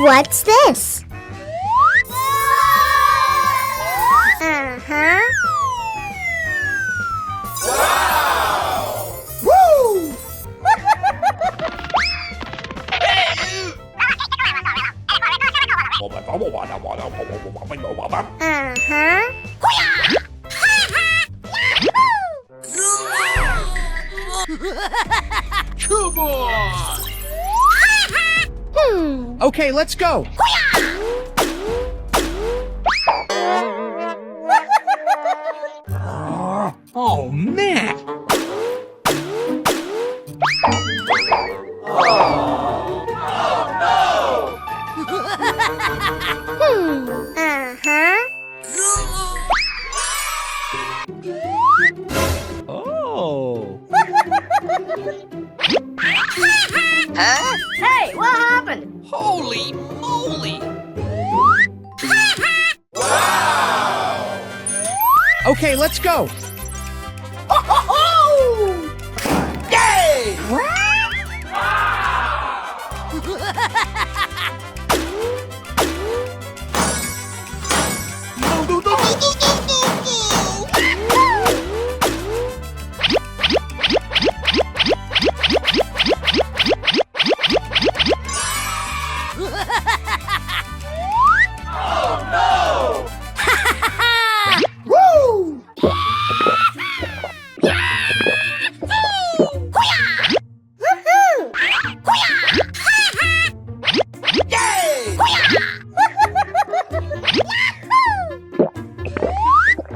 What's this? Uh-huh. Wow! Woo! Uh-huh. Come on! Okay, let's go. Oh, man. Uh-huh. Oh. Hey, what happened? Holy moly! Wow! Okay, let's go. Yay! Woo!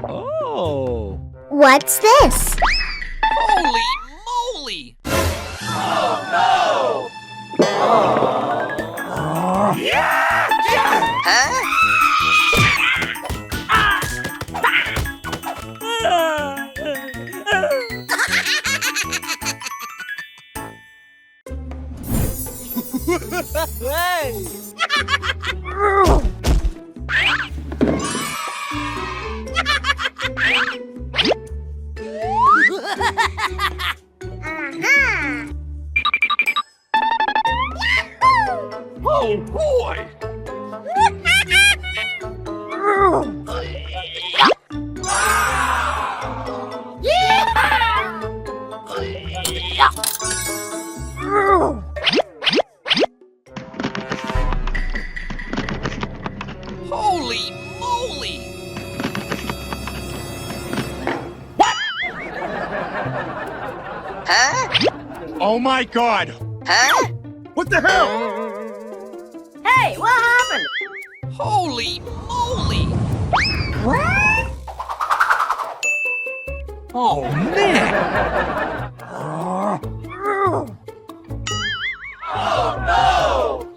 Oh. What's this? Holy moly! Oh no! Oh boy! Holy moly! Oh my God. What the hell? Hey, what happened? Holy moly! What? Oh man. Oh no!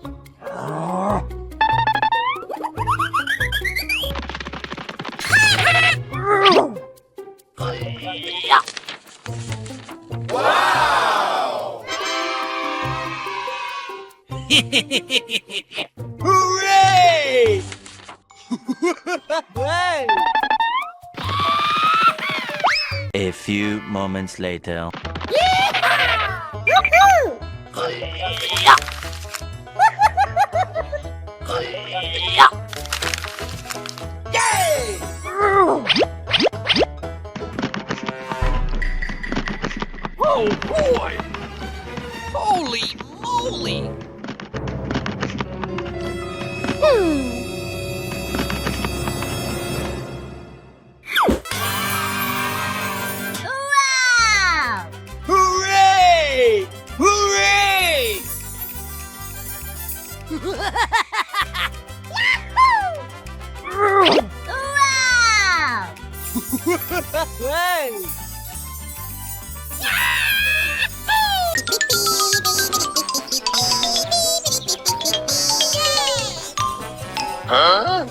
Wow! Hooray! A few moments later. Woohoo! Yay! Oh boy! Holy moly! Wow! Hooray! Hooray! Wow! Huh?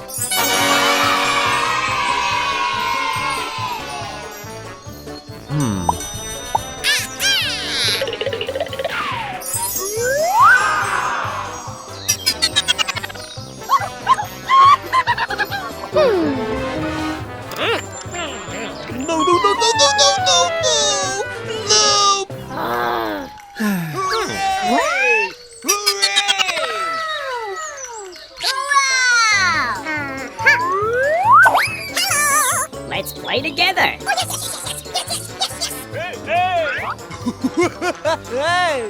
No, no, no, no, no, no, no, no! No! Hooray! Hooray! Hey!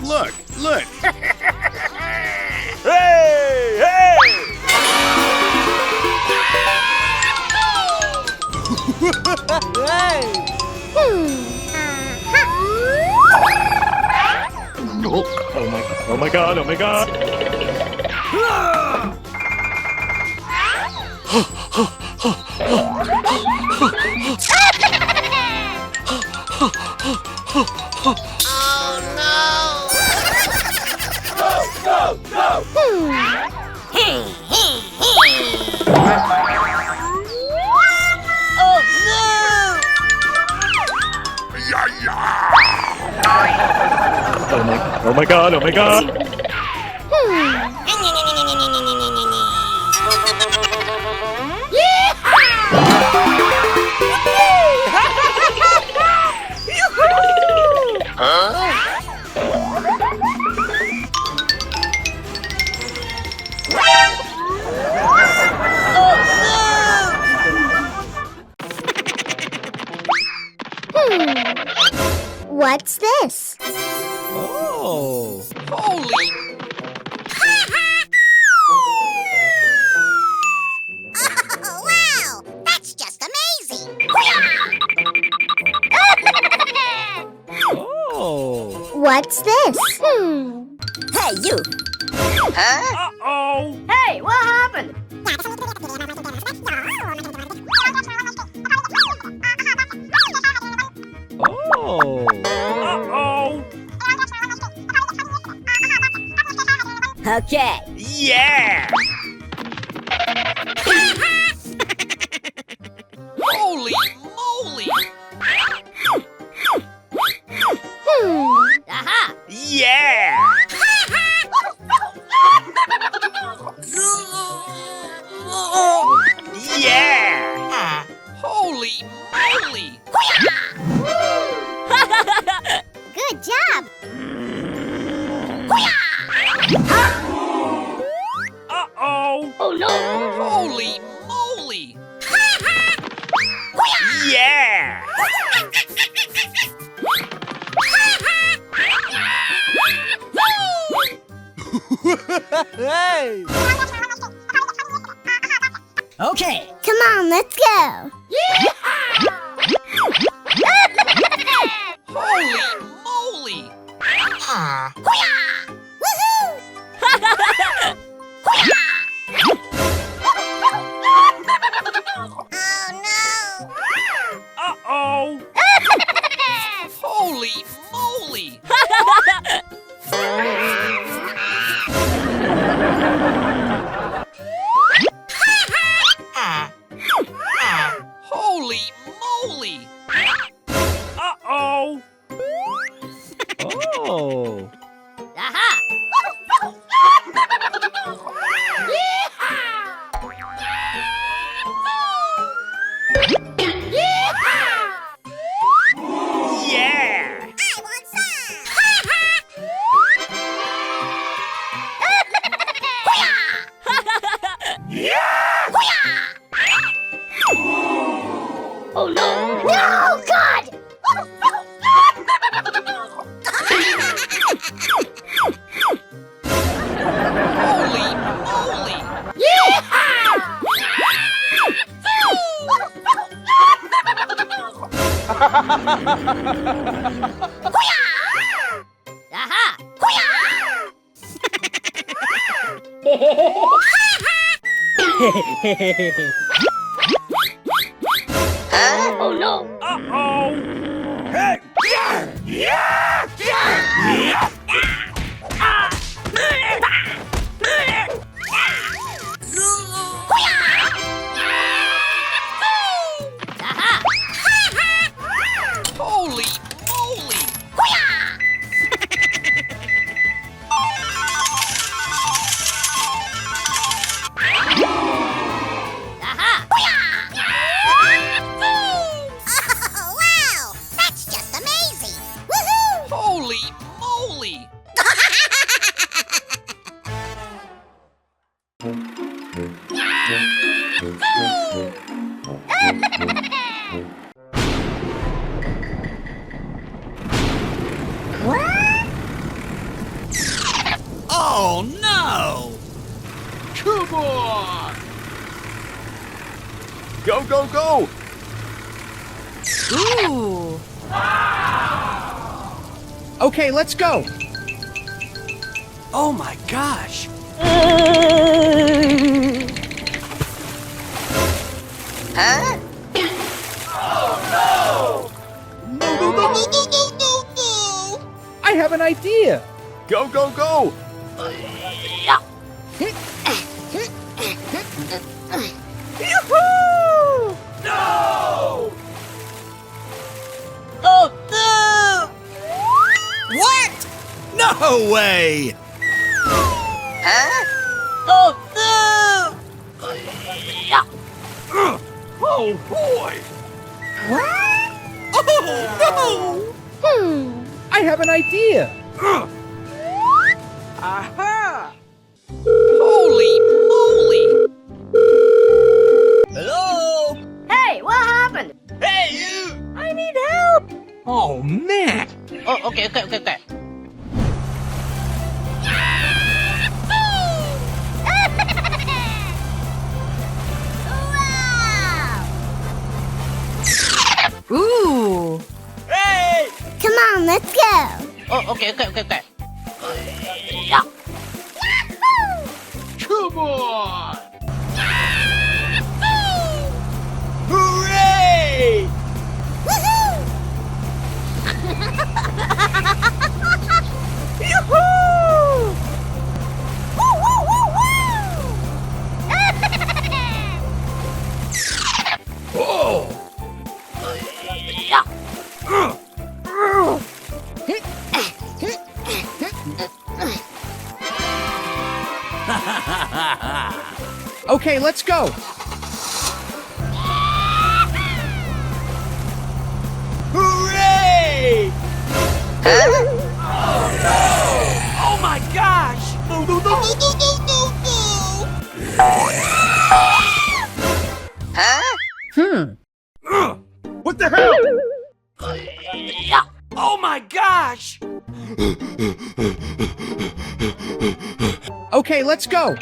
Look, look. Hey, hey! Hey! Oh my god, oh my god. Oh my god, oh my god. What's this? Oh. Holy! Oh, wow! That's just amazing! Oh. What's this? Hey, you! Uh-oh. Hey, what happened? Oh. Uh-oh. Okay. Yeah. Holy moly! Aha! Yeah. Yeah. Holy moly! Good job! Uh-oh. Oh no! Holy moly! Yeah. Hey! Okay. Come on, let's go! Holy moly! Uh-oh. Holy moly! Holy moly! Uh-oh. Oh. Aha! Yeah. I want some! Oh no! No, God! Holy moly! Aha! Oh no! Uh-oh. Hey. Yeah. Aha! Holy moly! Aha! Oh, wow! That's just amazing! Woohoo! Oh no! Come on! Go, go, go! Ooh. Okay, let's go. Oh my gosh! No, no, no, no, no, no, no, no! I have an idea. Go, go, go! Yoo-hoo! No! Oh, no! What? No way! Oh, no! Oh, boy! Oh I have an idea. Aha! Holy moly! Hello? Hey, what happened? Hey, you! I need help! Oh man! Oh, okay. Wow! Ooh. Hey! Come on, let's go. Oh, okay. Come on! Hooray! Woohoo! Yoo-hoo! Woo, woo, woo, woo! Oh! Okay, let's go. Hooray! Oh my gosh! No, no, no, no, no, no, no, no! What the hell? Oh my gosh! Okay, let's go.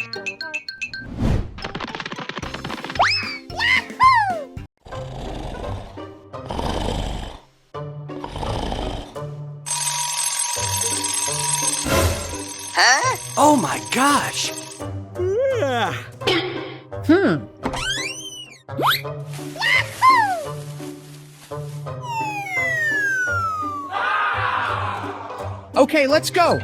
Oh my gosh! Okay, let's go.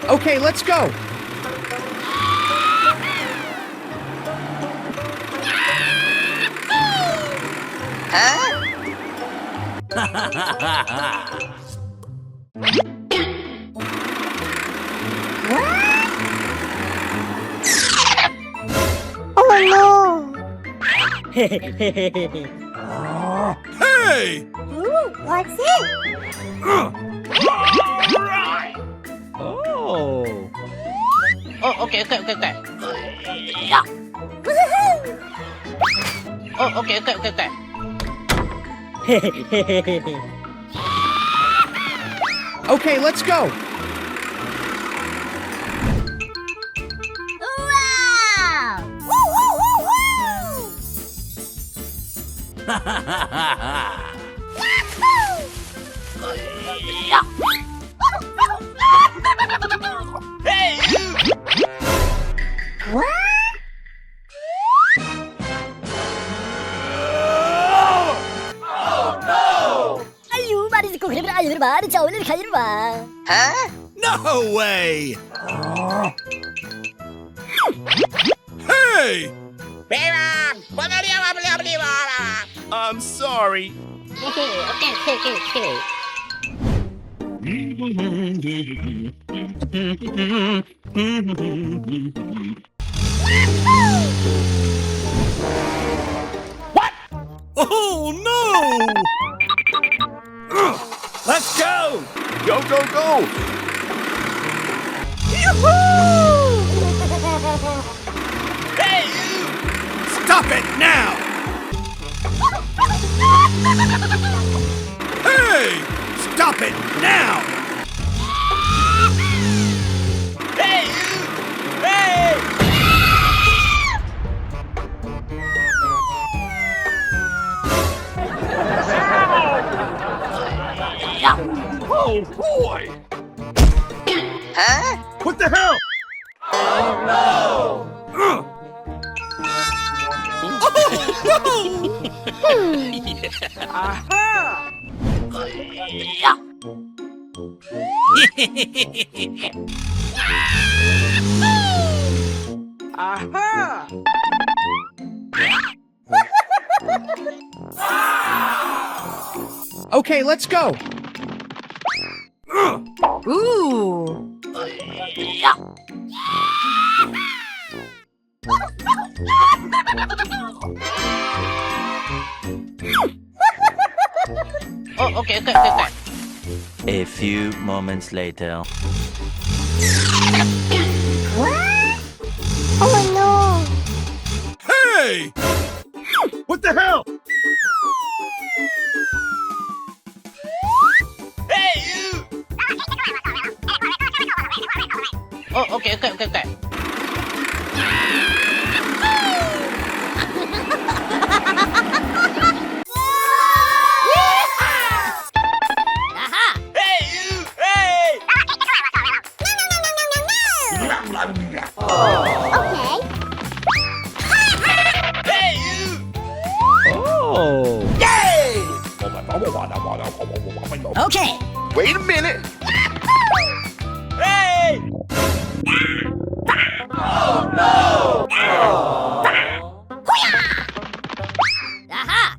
Okay, let's go. Oh no! Hey! Ooh, what's it? Oh. Oh, okay. Woohoo! Oh, okay. Okay, let's go. Wow! Woo, woo, woo, woo! Hey, you! What? 아유, 말이 듣고 그러면 아이들 말이 자 오늘 가이를 봐. No way! Hey! I'm sorry. Okay. Oh no! go! Hey, you! Stop it now! Hey! Stop it now! Hey, you! Hey! Oh boy! Huh? What the hell? Okay, let's go. Ooh. Oh, okay, okay, okay, okay. A few moments later. What? Oh no. Hey! What the hell? Hey, you! Oh, okay, okay, okay, okay. Hey, you! Hey! Okay. Hey, you! Oh. Yay! Okay. Wait a minute! Hey! Aha.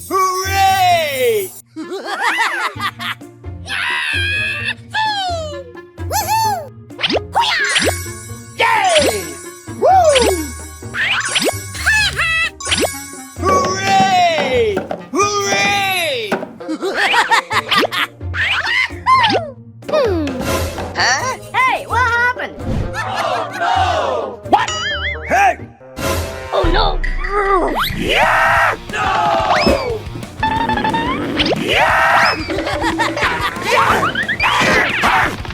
Hooray! Yay! Hooray! Hooray! Huh? Hey, what happened? Hey! Oh no. Yeah! No! Yeah!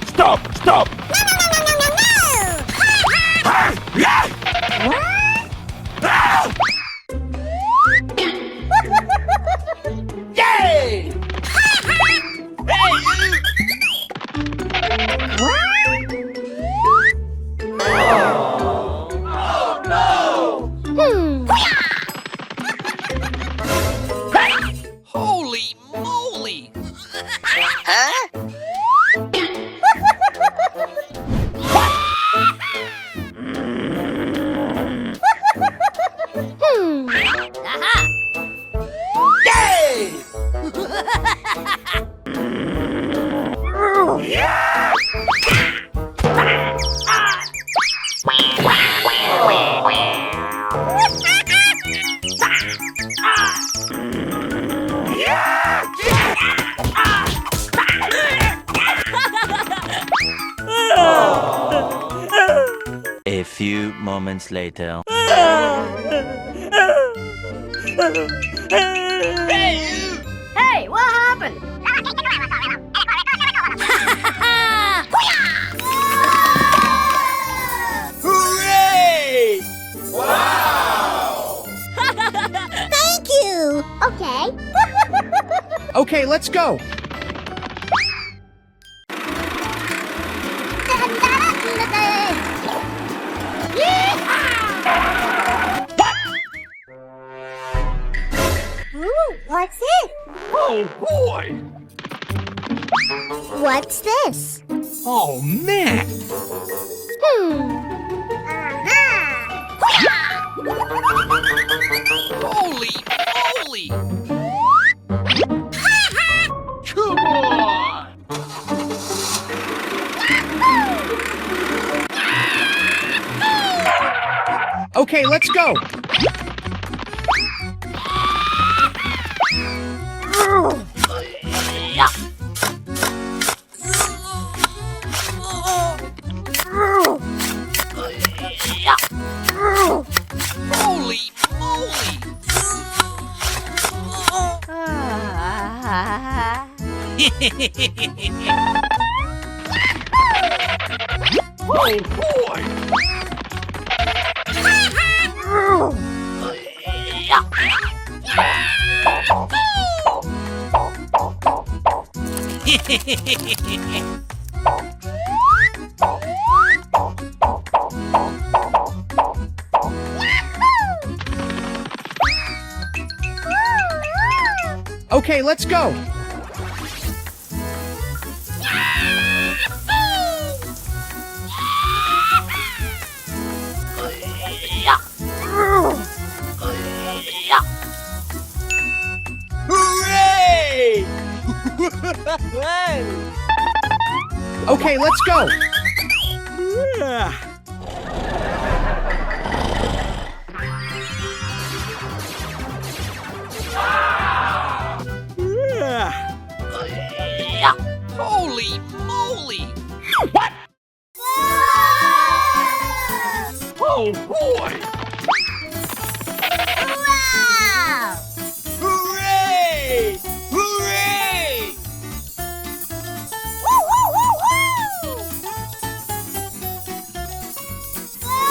Stop! Stop! Yeah! Yay! Hey, you! Holy moly! Huh? Aha. Yay! Yeah! A few moments later. Hey, you! Hey, what happened? Hooray! Thank you. Okay. Okay, let's go. Ooh, what's it? Oh boy! What's this? Oh man! Holy moly! Come on! let's go. Holy moly! Oh boy! Okay, let's go. Hooray! Okay, let's go. Holy moly! Oh boy! Wow! Hooray! Hooray! Woo, woo, woo, woo! Wow!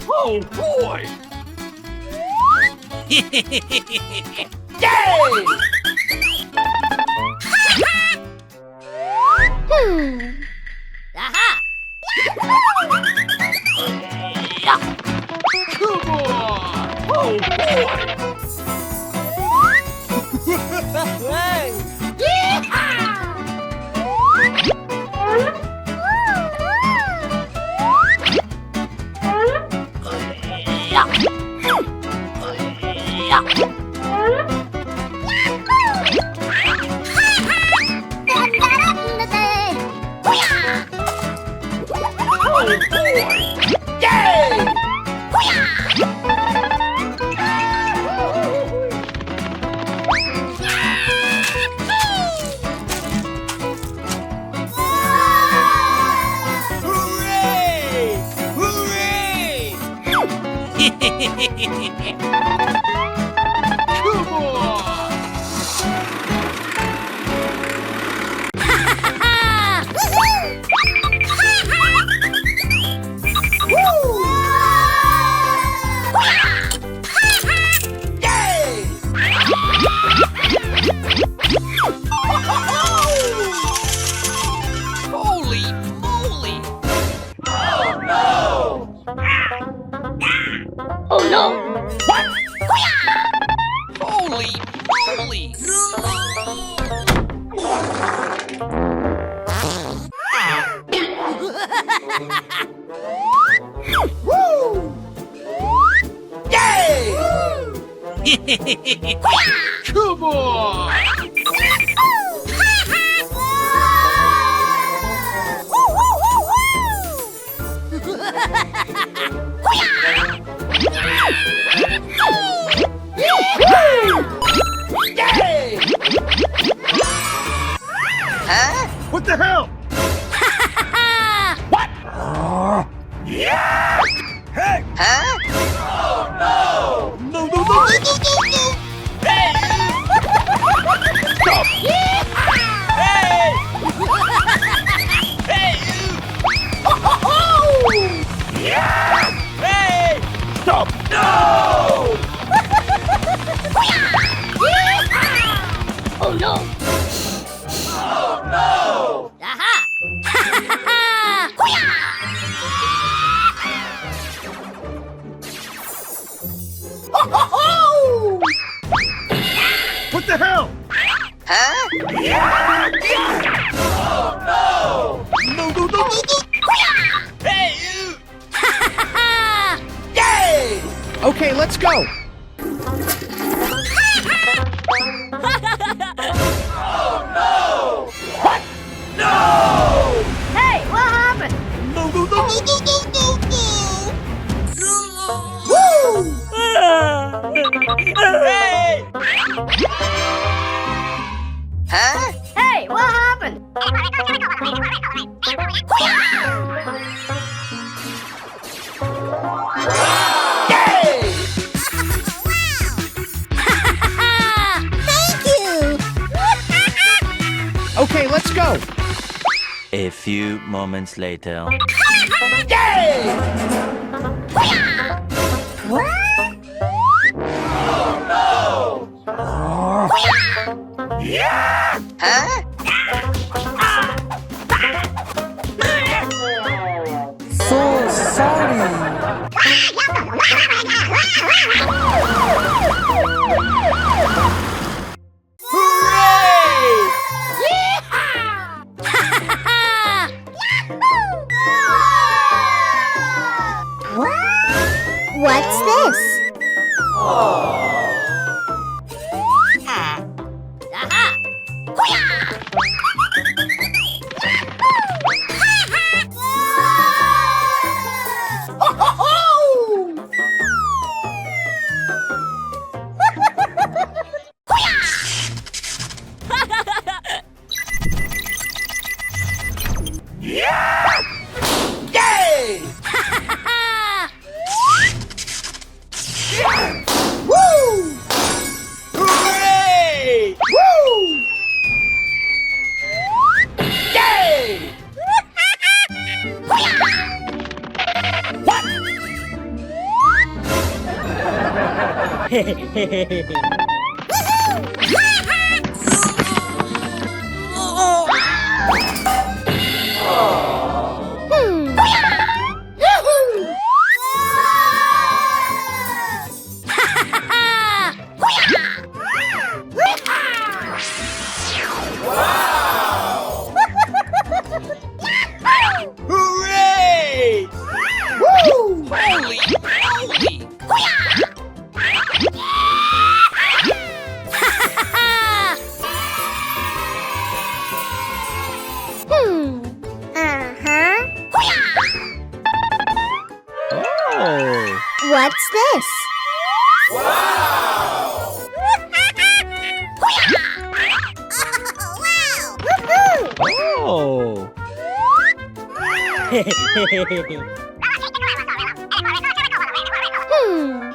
Oh boy! Yay! Aha! Come on! Oh boy! Oh boy! Yay! Hooray! Hooray! Come on! Yay! Holy moly! Oh no! Oh no! Holy moly! Yay! Come on! Yay! Huh? What the hell? What? Yeah! Hey! Huh? Oh no! No, no, no, no, no, no, no! Hey! Stop! Hey! Hey! Yeah! Hey! Stop! No! Oh no! Oh no! Aha! What the hell? Huh? Yeah! Oh no! No, no, no, no, no! Hey! Yay! Okay, let's go. Oh no! What? Hey! Huh? Hey, what happened? Yay! Thank you! Okay, let's go. A few moments later. Yay! Huh? So sorry. What's this? Yay! Hooray! Yay! Hooray! Holy moly! Oh. What's this? Oh.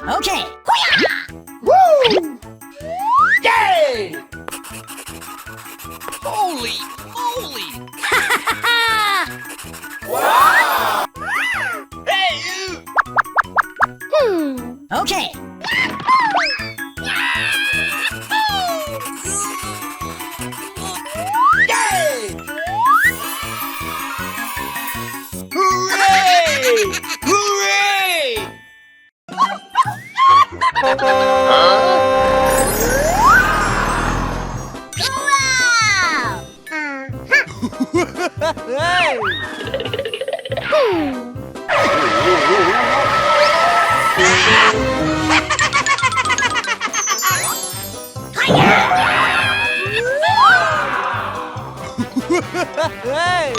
Okay. Yay! Holy moly! Hey, you! Okay. Yay! Hooray! Hooray! Hey.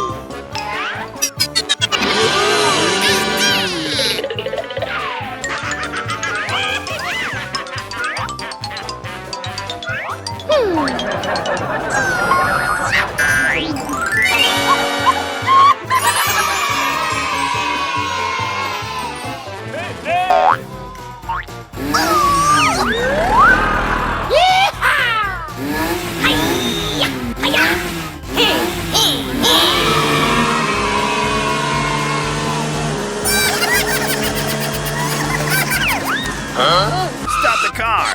Stop the car!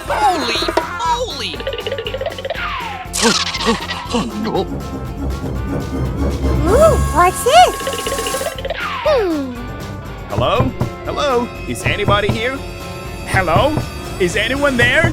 Holy moly! Ooh, what's this? Hello? Hello? Is anybody here? Hello? Is anyone there?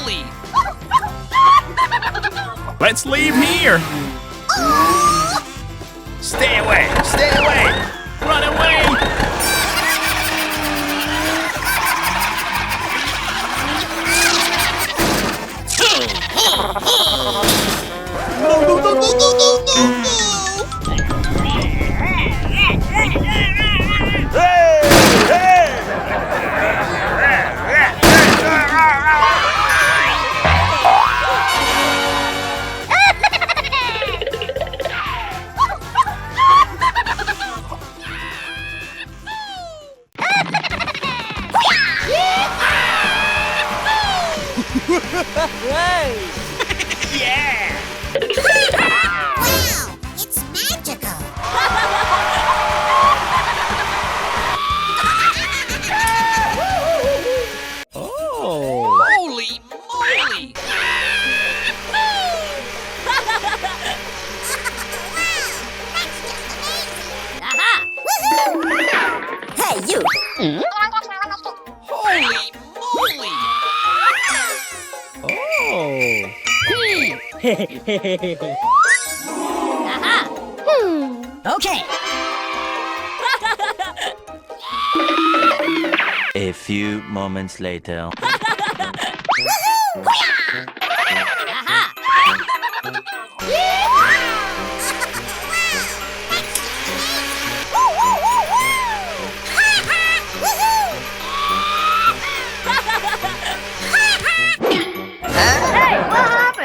moly! Let's leave here. Stay away! Stay away! Run away! No, no, no, no, no, no, no, no! Wow, it's magical. Holy moly! Hey, you! Holy moly! Okay. A few moments later.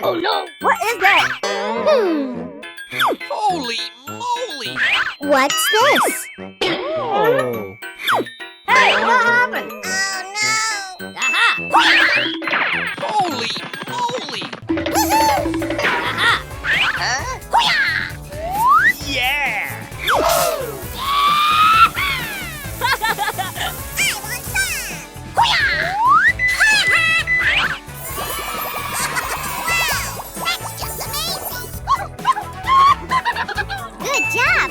Oh no! What is that? Holy moly! What's this? Hey, what happened? Holy moly! Yeah! Good job.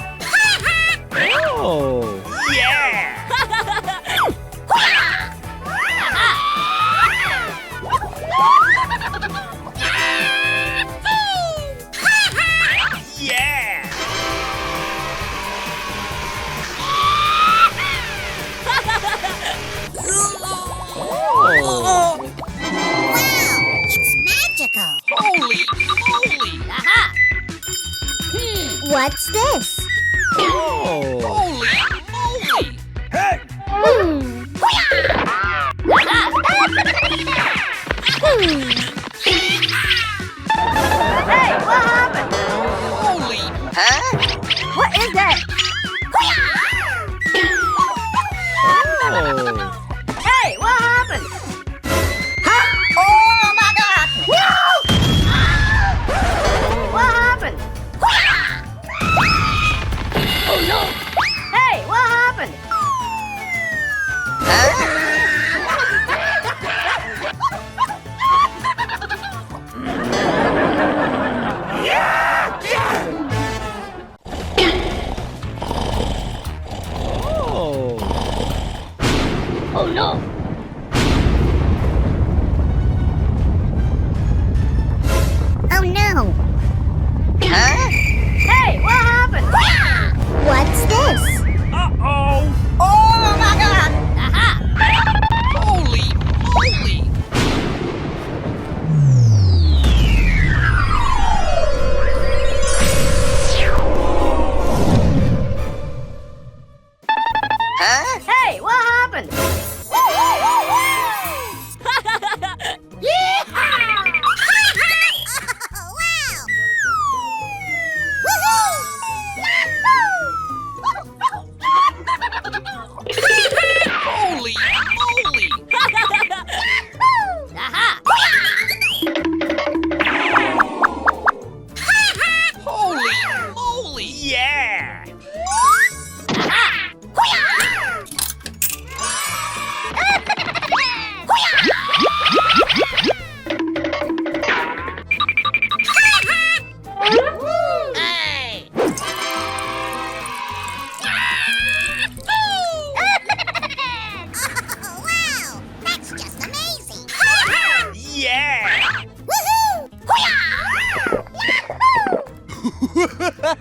Yeah! Wow, it's magical. Holy moly! What's this? Holy moly! Hey, what happened? Holy! What is that? Hey, what happened? Huh? Oh my God! No! What happened? Oh no! Hey, what happened?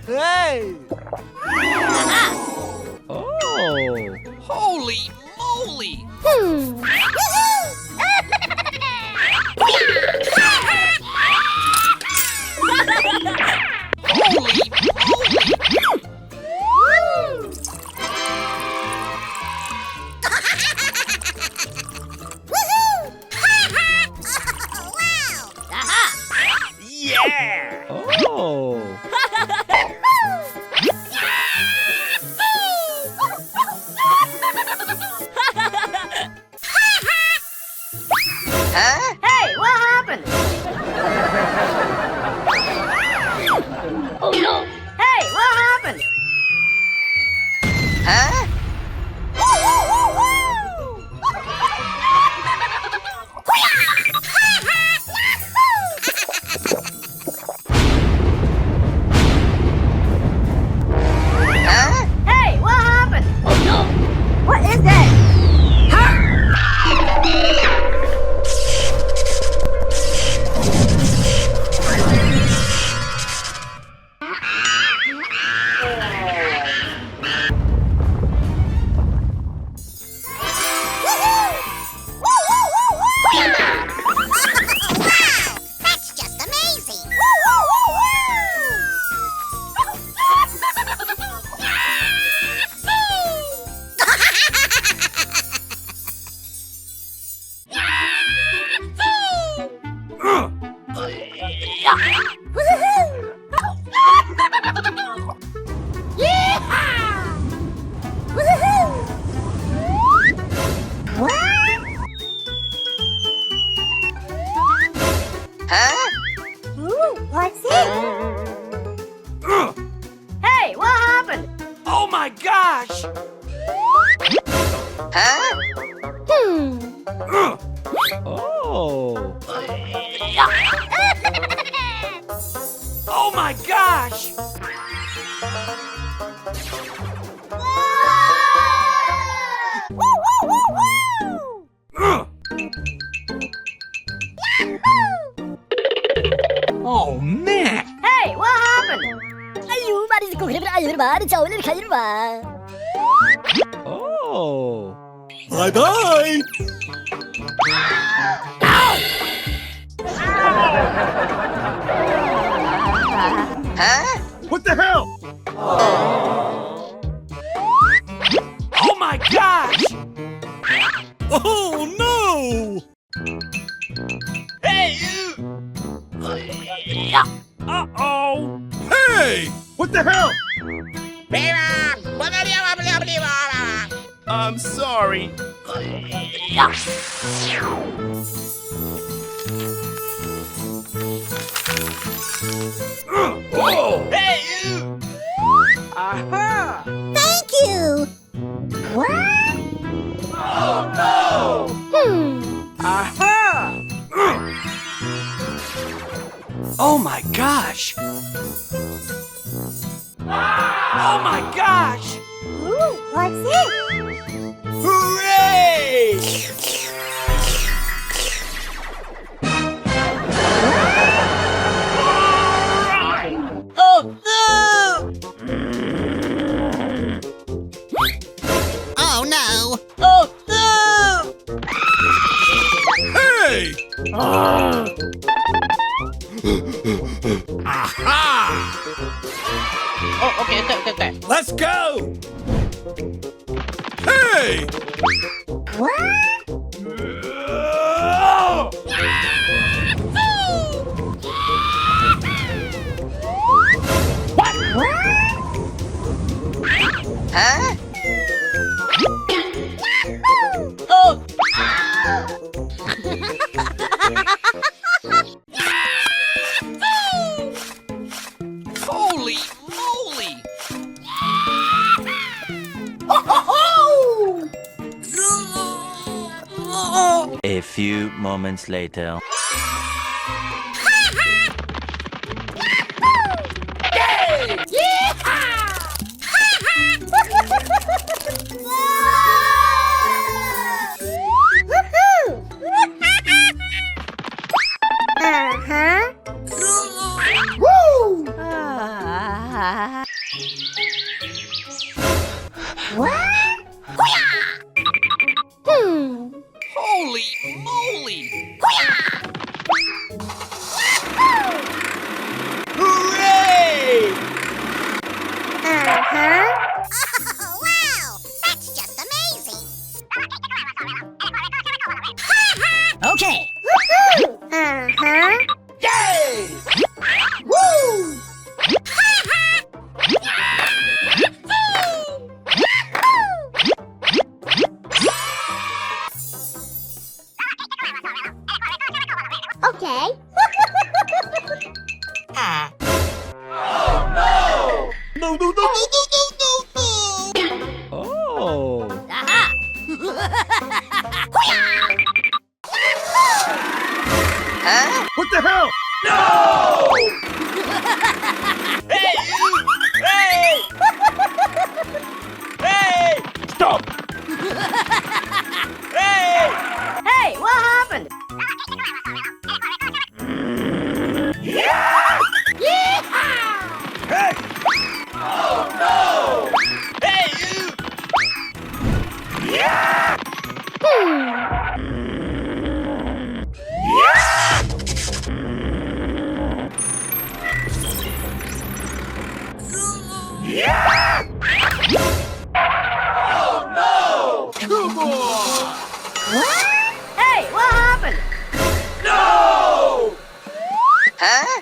Hey! Oh. Holy moly! Holy moly! Yeah! Oh. Hey, what happened? Oh no! Hey, what happened? Hey, what happened? Oh no! What is that? That's just amazing! Ooh, what's it? Hey, what happened? Oh my gosh! Oh. Oh my gosh! Oh man! Hey, what happened? Ayu, baris ko khreber ayu bar chawle khair ba. Oh. Bye bye! What the hell? Oh my gosh! Oh no! Hey you! Uh-oh! Hey! What the hell? I'm sorry. Whoa! Hey you! Aha! Thank you! What? Oh no! Aha! Oh my gosh! Oh my gosh! Ooh, what's it? Hooray! Oh no! Oh no! Oh no! Hey! Aha! Oh, okay. Let's go! Hey! Oh! Holy moly! A few moments later. Uh-huh. Woo! What? Holy moly! Hooray! Uh-huh. Oh, wow! That's just amazing! Okay. Uh-huh. Yay! Woo! Okay. No, no, no, no, no, no, no, no! Oh. Aha. What the hell? Hey, you! Hey! Hey! Stop! Hey! Hey, what happened? Hey! Hey, you! Come on! Hey, what happened? No! Hey,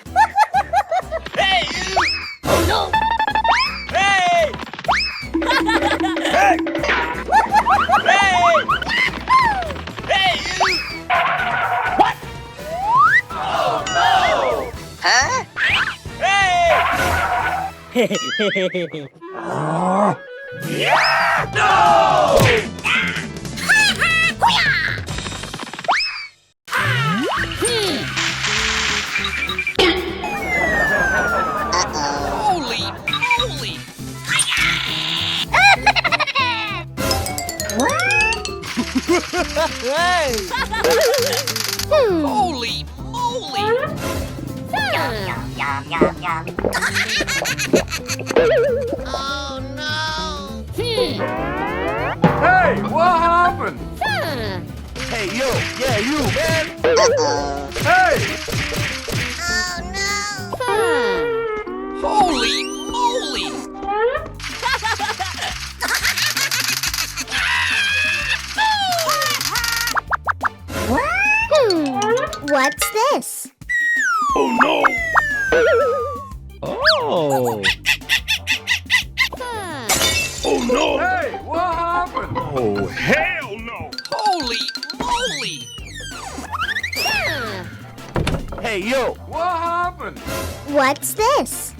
you! Oh no. Hey! Hey! Hey! Hey, you! What? Oh, no! Hey! No! Holy moly! Hey! Holy moly! Oh no! Hey, what happened? Hey, yo! Yeah, you, man! Hey! Oh no! Holy moly! What's this? Oh no! Oh. Oh no! Hey, what happened? Oh hell no! Holy moly! Hey, yo! What happened? What's this?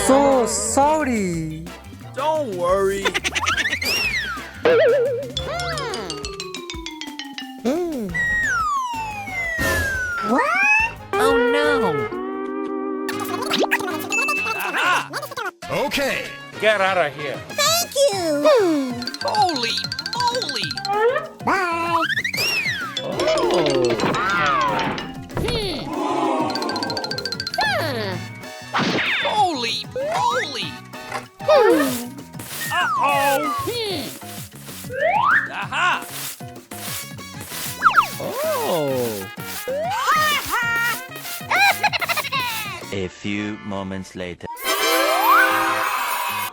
So sorry. Don't worry. What? Oh no. Aha! Okay. Get out of here. Thank you! Holy moly! Bye! Holy moly! Uh-oh! Aha! Oh. A few moments later.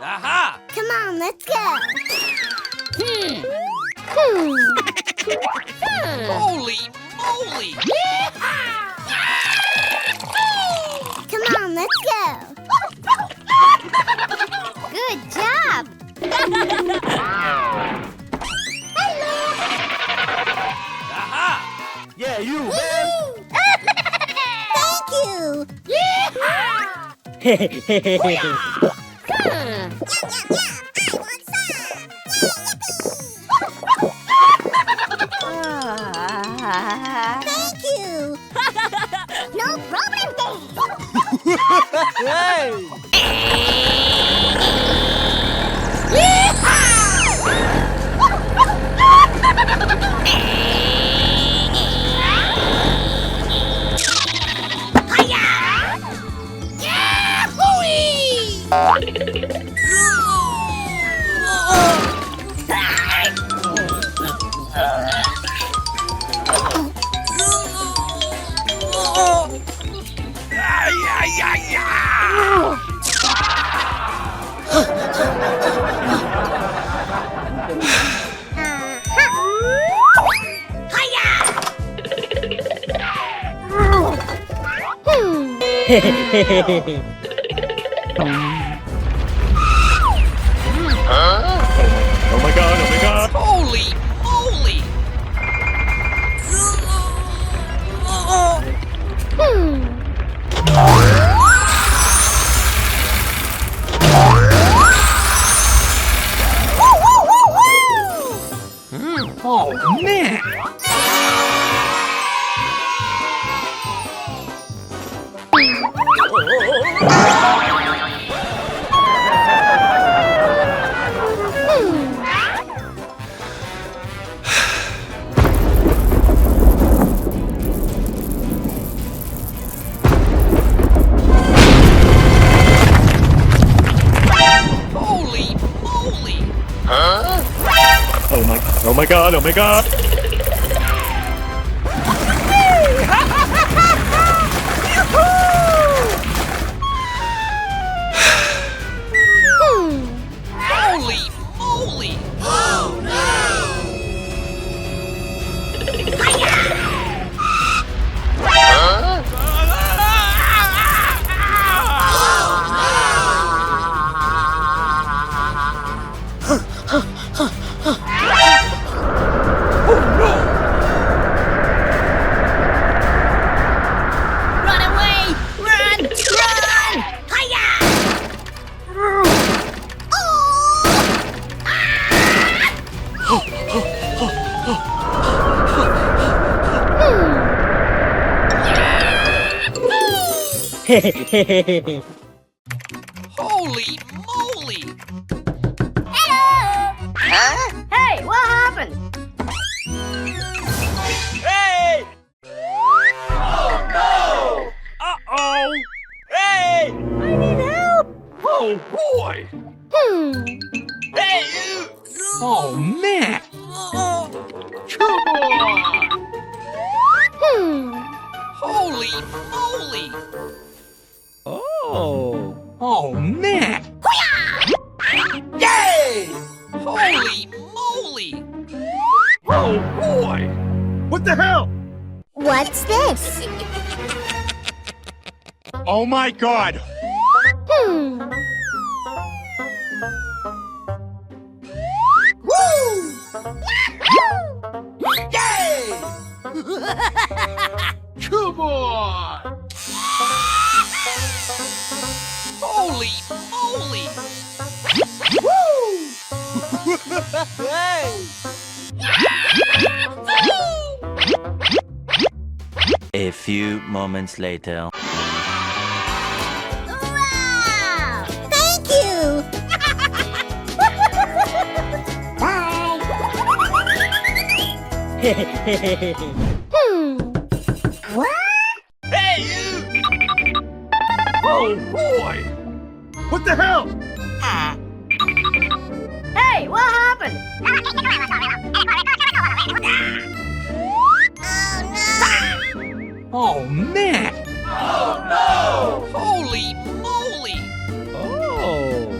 Aha! Come on, let's go! Holy moly! Come on, let's go! Good job! Aha! Yeah, you, man! Thank you! Yum, yum, yum! I want some! Thank you! No problem, Hey! Oh my god, oh my god. Holy moly! Oh, man. Holy moly! Oh my god, oh my god. Holy moly! Run away! Run! Run! Hiya! Holy moly! Hey, what happened? I need help! Oh boy. Oh, man. Holy moly! Oh. Oh, man. Holy moly! Oh boy. What the hell? What's this? Oh my god. Come on! Holy moly! A few moments later. Wow! Thank you! Bye! What? Oh boy. What the hell? Hey, what happened? Oh Oh, man. Holy moly! Oh.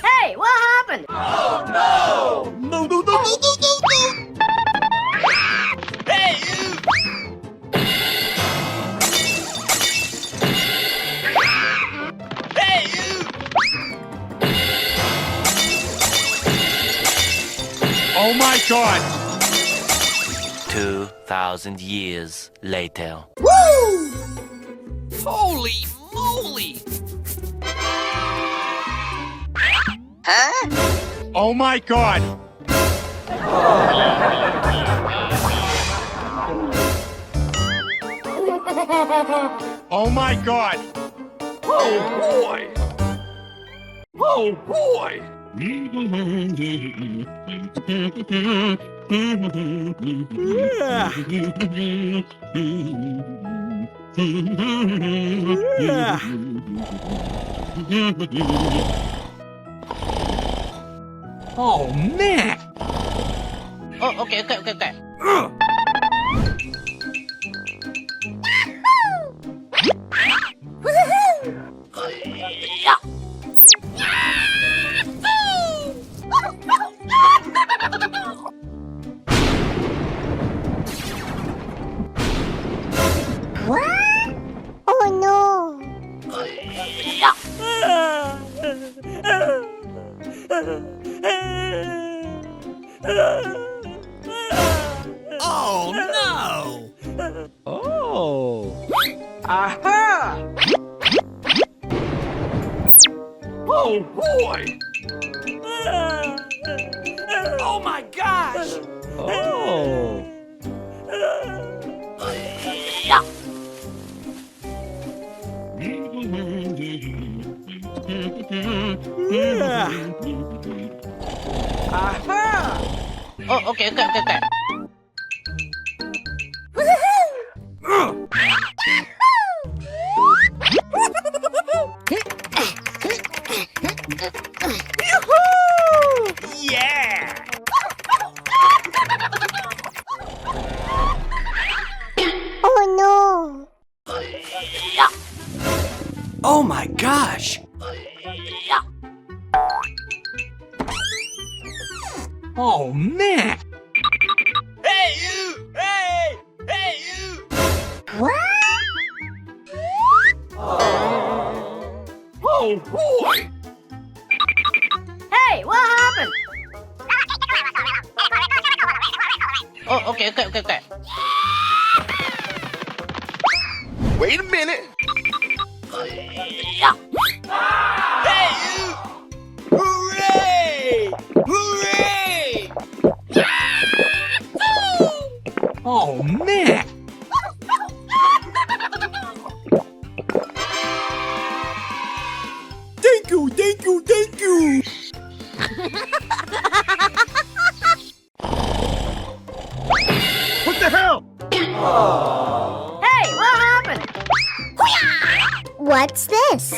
Hey, what happened? No, no, no, no, no, no, no. Oh my god! 2,000 years later. Holy moly! Oh my god! Oh my god! Oh boy. Oh boy. Oh, man. Oh, okay. Aha! Oh boy! Oh my gosh! Oh. Aha! Oh, okay. Yeah! Oh no! Oh my gosh! Oh man! Hey you! Hey! Hey you! Oh boy! Hey, what happened? Oh, okay. Wait a minute! Hey you! Hooray! Hooray! Oh man! Thank you! What the hell? Hey, what happened? What's this?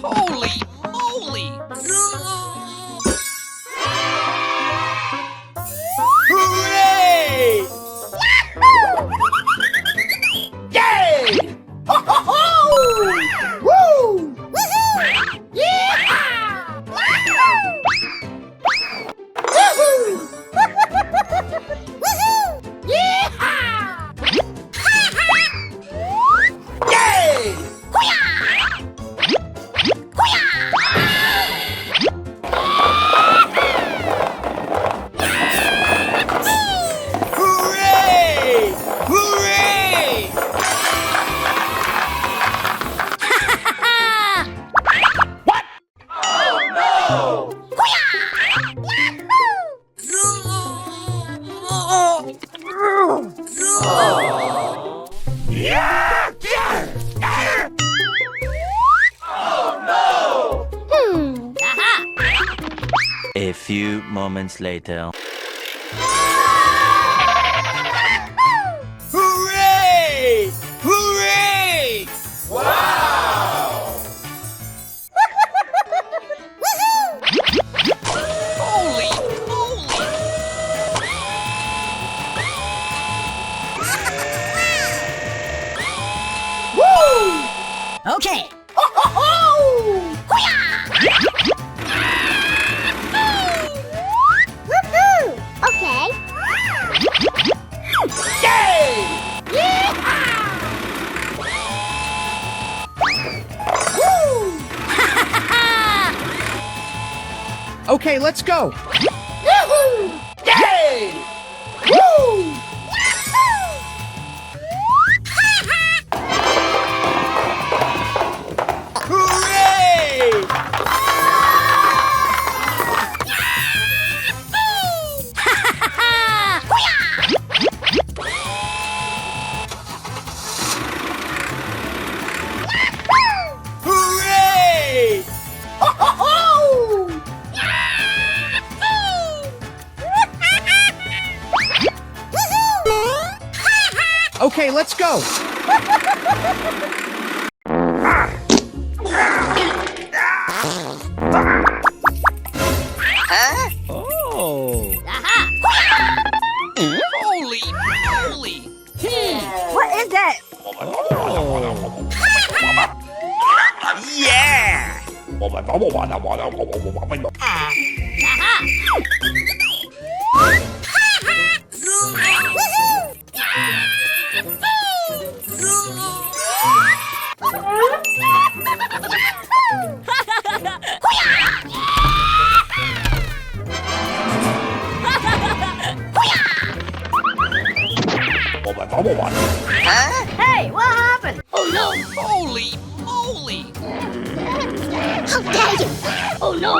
Holy moly! Hooray! Yay! Ho ho ho! Woo! Yay! Hooray! Hooray! A few moments later. Hooray! Hooray! Wow! Holy moly! Okay. Woohoo! Okay. Yay! Okay, let's go. Yay! Woo! Hooray! Hooray! Ho ho ho! Okay, let's go. Huh? Hey, what happened? Oh no! Holy moly! How dare you! Oh no!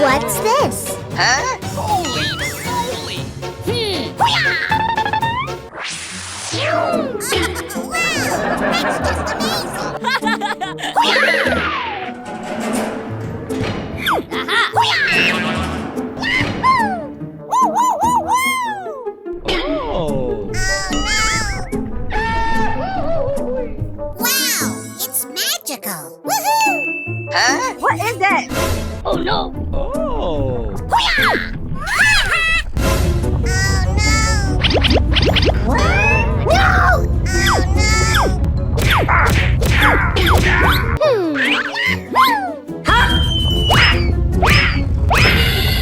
What's this? Holy moly! Wow, that's just amazing! Oh. Wow, it's magical! Woohoo! What is that? Oh no! Oh.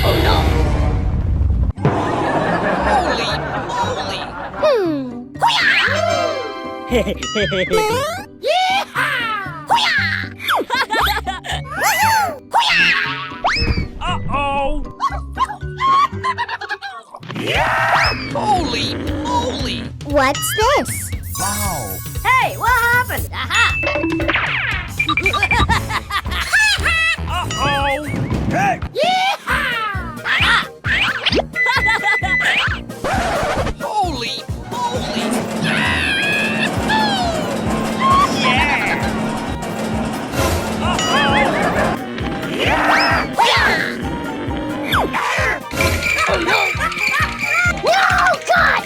Oh no! Uh-oh. Holy moly! What's this? Hey, what happened? Uh-oh. Hey. Holy moly! No, God!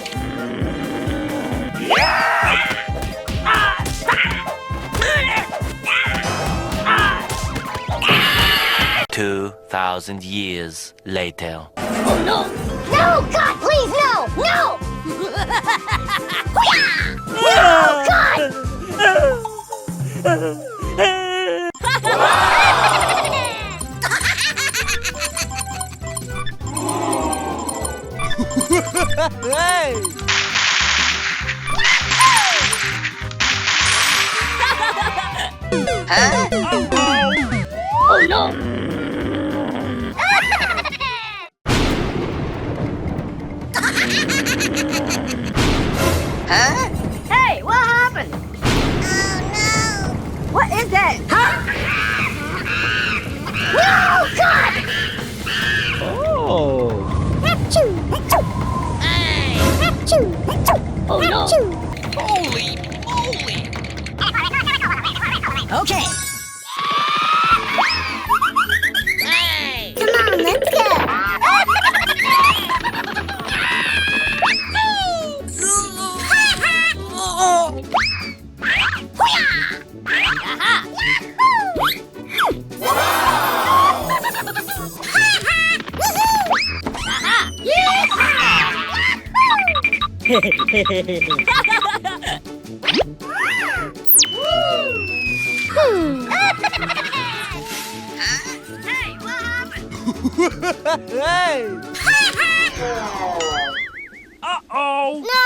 2,000 years later. No, God, please, no! No! No, God! Oh no! Hey, what happened? Oh What is that? no! No, God! Oh. Achoo! Achoo! Achoo! Achoo! Oh no! Achoo! Holy moly! Okay. Come on, let's go! Hey, what happened? Uh-oh. No!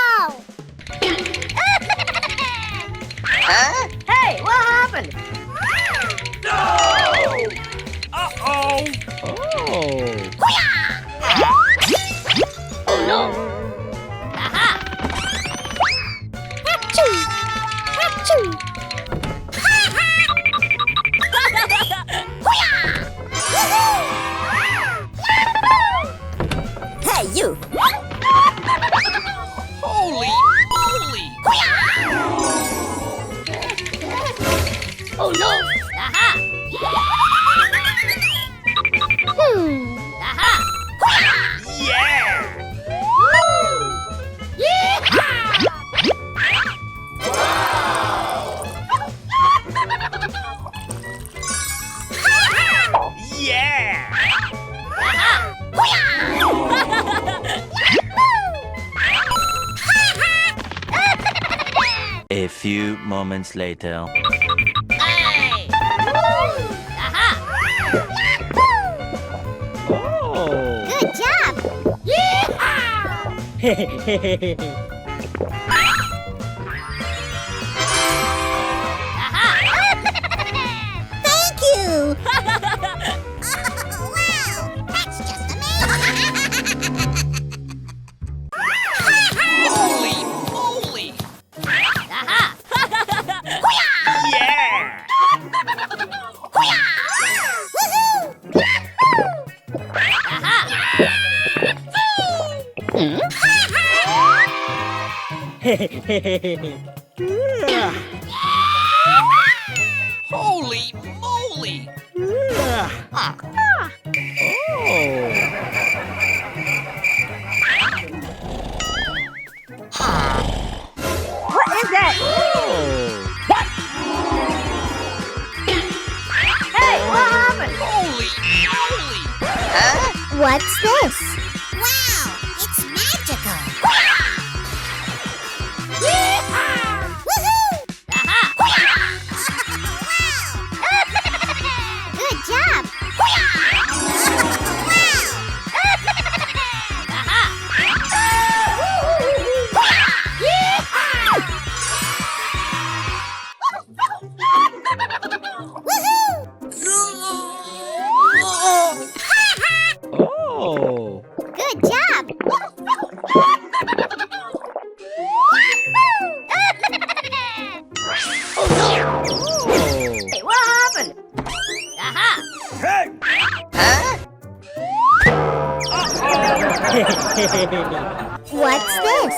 Hey, what happened? Uh-oh. Oh. Oh no! Achoo! Achoo! Hey, you! Holy moly! Oh no! Aha! Aha! Yeah. Yeah. Holy few moments later. Hey! Aha! Oh. Good job. Thank you. Oh, wow. That's just amazing. Holy moly! Aha! Yeah! Holy moly! What is that? Hey, what happened? Holy moly! What's this? Wow, it's magical. Woohoo! Aha! Wow! Good job. Oh. Good job. Hey, what happened? Aha! Hey! What's this?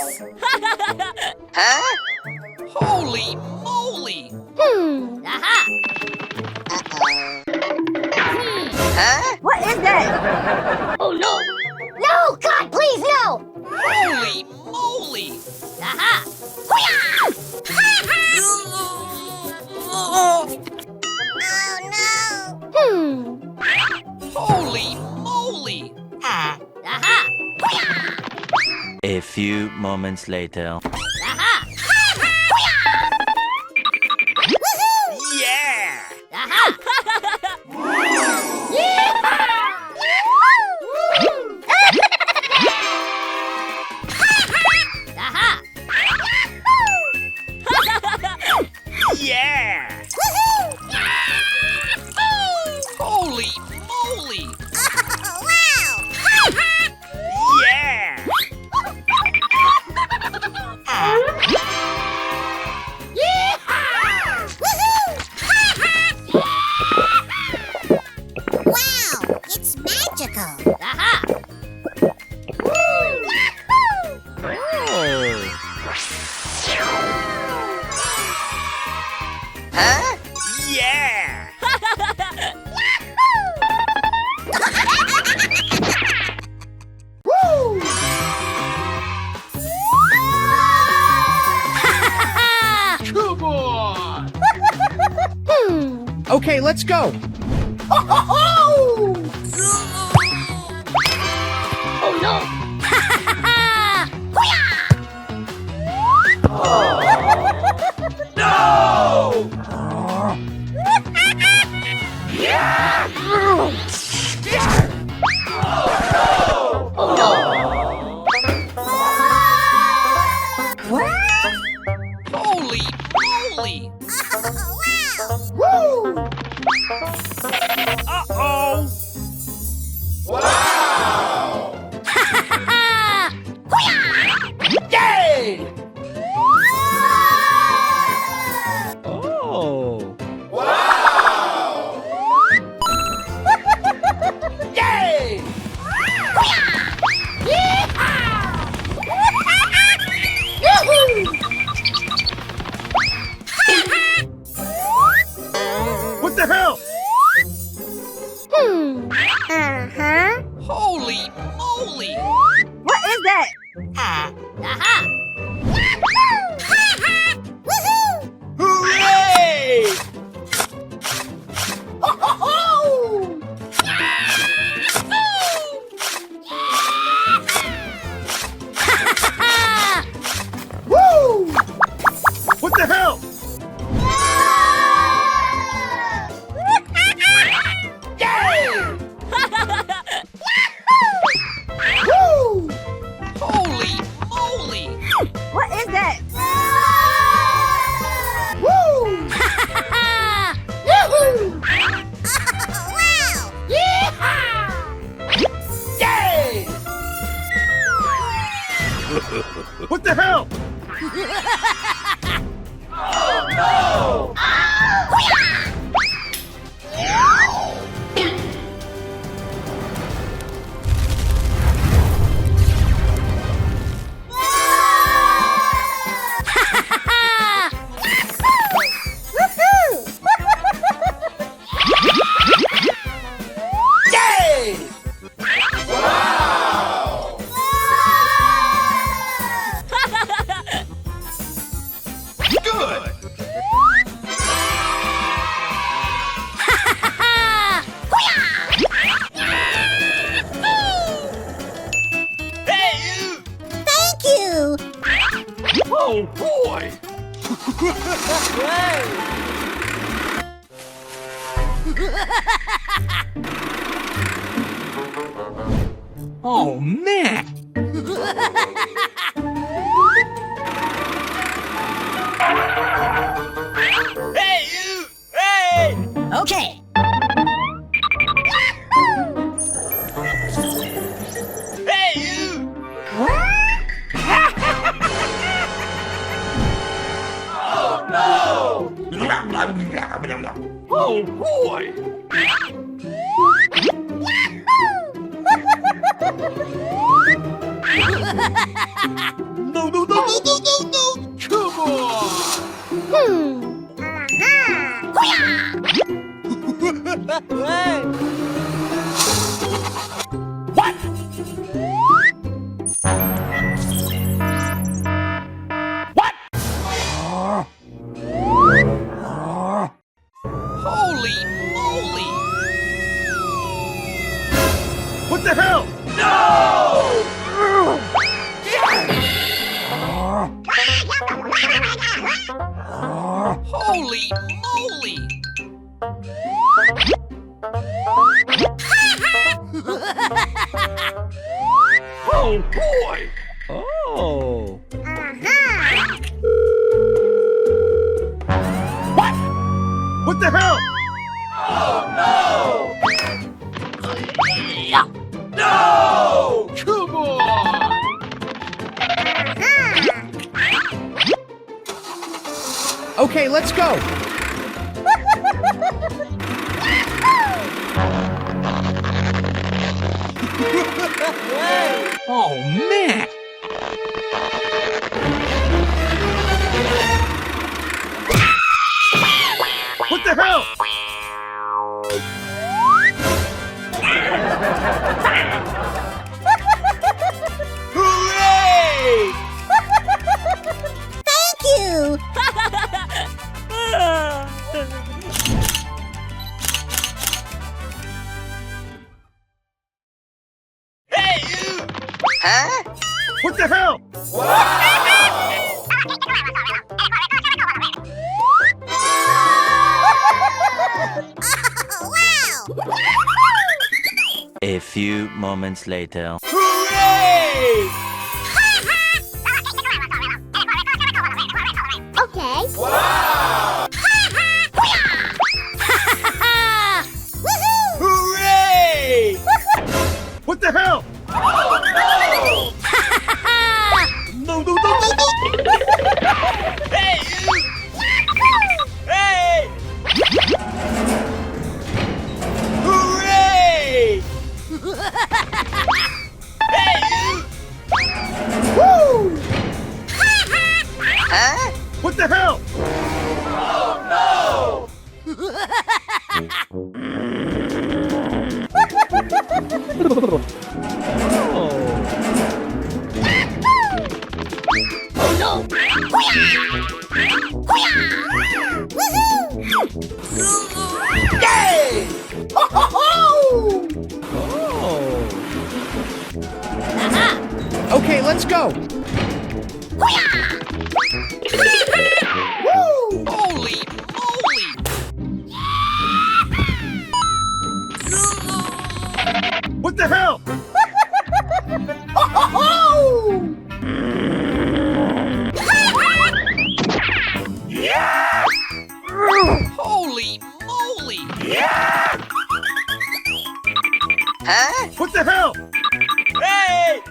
Holy moly! Aha! What is that? Oh no! No, God, please, no! Holy moly! Aha! Oh, no. Holy moly! Aha! A few moments later. Aha! Yeah! Aha! Aha! Yeah! Holy moly! Oh, wow! Yeah! Wow, it's magical. Aha! Yeah! Come on! Okay, let's go. Oh no! Holy moly! Uh-oh! Yay! Oh. Yay! What the hell? Uh-huh. Holy moly! What is that? Aha! Hooray! What the hell? What the hell? Yay! Good. Thank you. Oh boy! Oh man! Okay. Oh boy! No, no, no, no, no, no, no. Come on! Holy moly! What the hell? Holy moly! Oh boy! Oh. What the hell? No! Come on! Okay, let's go. Oh man! What the hell? Hooray! Thank you. What the hell? Oh, wow. A few moments later. Hooray! Okay. Hooray! What the hell? No, no, no, no, no. Hey! Hey! Hooray! Hey! What the hell? Yay! Okay, let's go. Holy moly! What the hell? Holy moly! What the hell? Hey!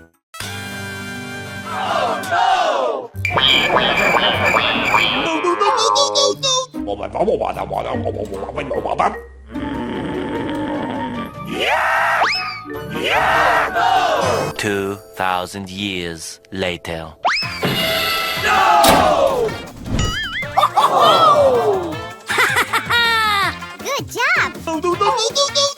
no. 2,000 years later. Good job. No.